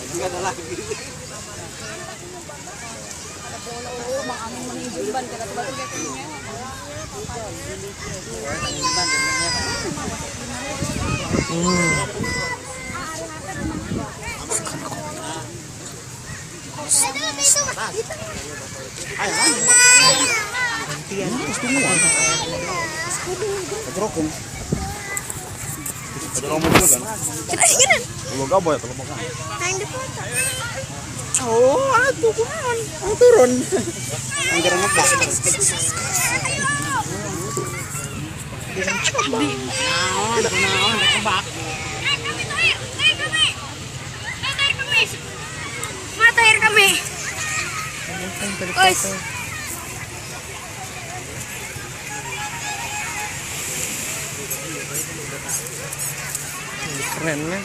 Enggak ada lagi. Ada bola, oh, maaming menunjukkan kata batu kayak gini. Gantian terus semua. Kerokum. Ada lomba juga kan? Kira-kira. Kalau enggak boleh kalau makan. Main di foto. Oh, atuh kunaon? Ang turun. Ang gara ngebak. Naon, ngebak. Matahir kami. Guys. Keren kan?